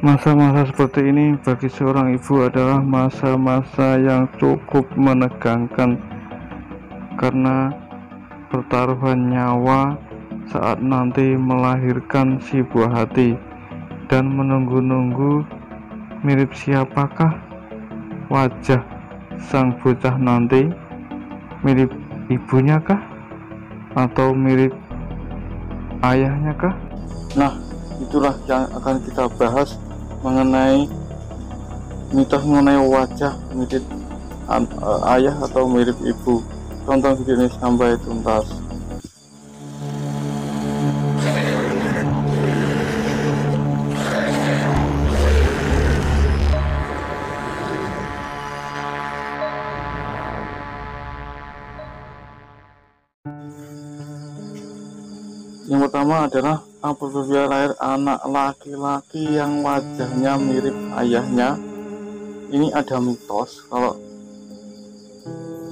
Masa-masa seperti ini bagi seorang ibu adalah masa-masa yang cukup menegangkan karena pertaruhan nyawa saat nanti melahirkan si buah hati dan menunggu-nunggu mirip siapakah wajah sang bocah nanti, mirip ibunya kah atau mirip ayahnya kah? Nah, itulah yang akan kita bahas mengenai mitos mengenai wajah mirip ayah atau mirip ibu. Tonton video ini sampai tuntas. Yang pertama adalah apabila lahir anak laki-laki yang wajahnya mirip ayahnya. Ini ada mitos kalau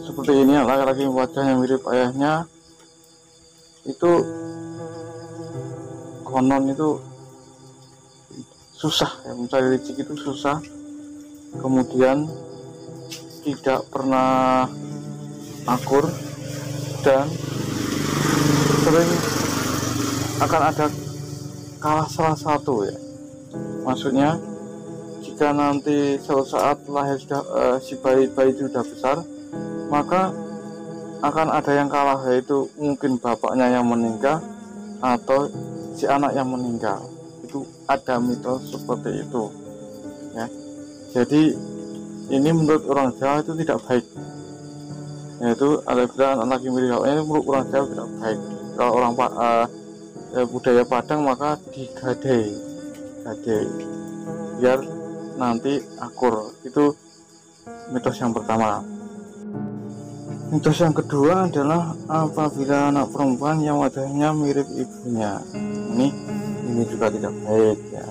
seperti ini, laki-laki wajahnya mirip ayahnya itu konon itu susah ya, mencari rezeki itu susah, kemudian tidak pernah akur dan sering akan ada kalah salah satu ya. Maksudnya jika nanti suatu saat lahir sudah si bayi itu sudah besar, maka akan ada yang kalah, yaitu mungkin bapaknya yang meninggal atau si anak yang meninggal. Itu ada mitos seperti itu ya. Jadi ini menurut orang Jawa itu tidak baik, yaitu ada anak laki mirip bapaknya, menurut orang Jawa tidak baik. Kalau orang budaya Padang maka digadai biar nanti akur. Itu mitos yang pertama. Mitos yang kedua adalah apabila anak perempuan yang wajahnya mirip ibunya. Ini juga tidak baik ya,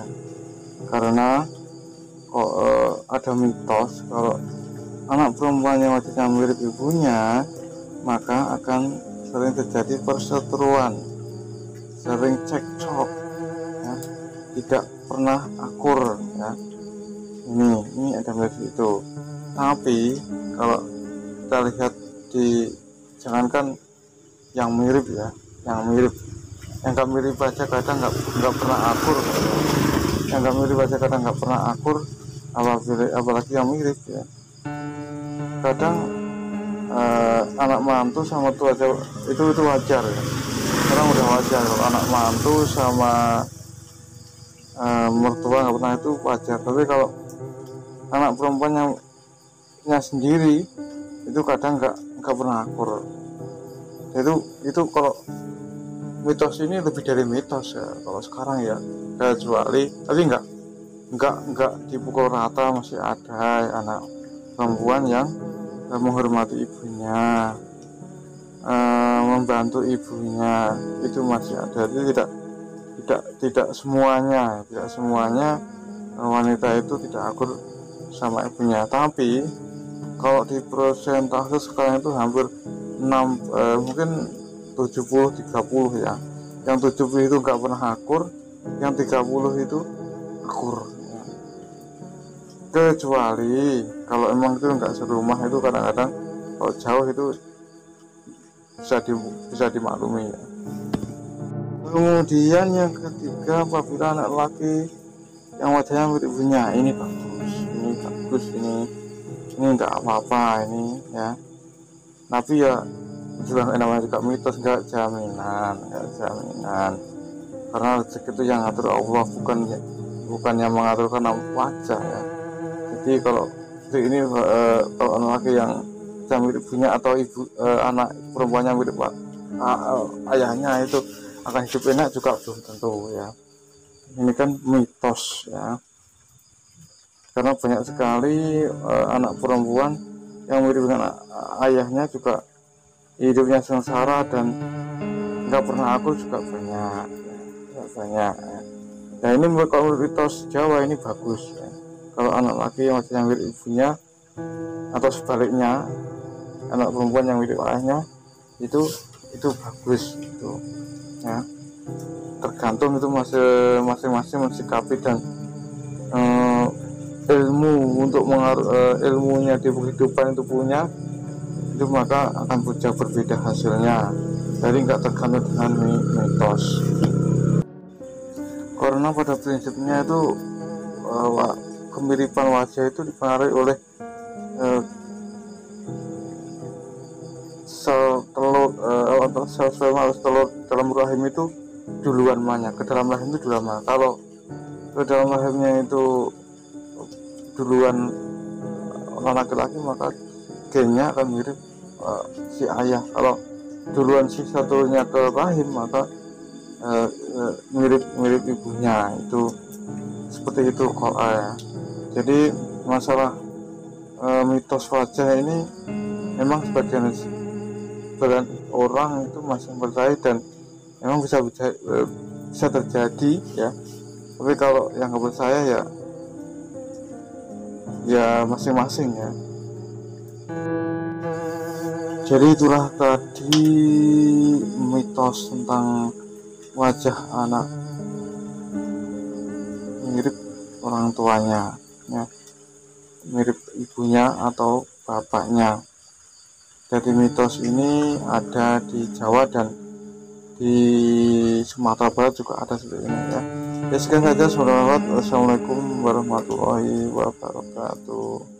karena kok ada mitos kalau anak perempuan yang wajahnya mirip ibunya maka akan sering terjadi perseteruan, sering cekcok ya, tidak pernah akur ya. Ini ada mitos itu. Tapi kalau kita lihat jangankan yang mirip ya, yang nggak mirip aja kadang nggak pernah akur, yang nggak mirip aja kadang nggak pernah akur, apalagi yang mirip ya. Kadang anak mantu sama tua itu wajar ya, sekarang udah wajar kalau anak mantu sama mertua nggak pernah, itu wajar. Tapi kalau anak perempuan yang punya sendiri itu kadang nggak pernah akur. Itu kalau mitos ini lebih dari mitos ya kalau sekarang ya, kecuali tapi nggak dipukul rata, masih ada anak perempuan yang menghormati ibunya, membantu ibunya, itu masih ada. Itu tidak semuanya wanita itu tidak akur sama ibunya. Tapi kalau di persentase sekarang itu hampir mungkin 70-30 ya. Yang 70 itu nggak pernah akur, yang 30 itu akur ya. Kecuali kalau emang itu nggak serumah, itu kadang-kadang kalau jauh itu bisa dimaklumi ya. Kemudian yang ketiga, apabila anak laki yang wajahnya mirip ibunya, ini bagus, ini nggak apa-apa ini ya. Tapi ya juga namanya juga mitos, nggak jaminan, karena rezeki itu yang ngatur Allah, bukan yang mengatur karena wajah ya. Jadi kalau ini kalau anak laki yang mirip ibunya atau anak perempuannya mirip ayahnya, itu akan hidup enak juga belum tentu ya. Ini kan mitos ya, karena banyak sekali anak perempuan yang mirip dengan ayahnya juga hidupnya sengsara dan nggak pernah akur juga banyak ya. Nah ini kalau mitos Jawa ini bagus ya. Kalau anak laki yang masih mirip ibunya atau sebaliknya anak perempuan yang mirip ayahnya, itu bagus itu ya. Tergantung itu masing-masing mensikapi dan eh, ilmu untuk ilmunya di kehidupan itu punya, itu maka akan jauh berbeda hasilnya. Jadi nggak tergantung dengan mitos. Karena pada prinsipnya itu kemiripan wajah itu dipengaruhi oleh sel telur atau sel sperma atau telur dalam rahim itu duluan banyak ke dalam rahim itu duluan banyak. Kalau ke dalam rahimnya itu duluan orang laki-laki, maka gennya akan mirip si ayah. Kalau duluan si satunya ke rahim, maka mirip ibunya. Itu seperti itu kalau ya. Jadi masalah mitos wajah ini memang sebagian orang itu masih percaya dan memang bisa terjadi ya. Tapi kalau yang nggak percaya ya masing-masing ya. Jadi itulah tadi mitos tentang wajah anak mirip orang tuanya ya, mirip ibunya atau bapaknya. Jadi mitos ini ada di Jawa dan di Sumatera Barat juga ada seperti ini ya. Ya sekian saja. Assalamualaikum warahmatullahi wabarakatuh.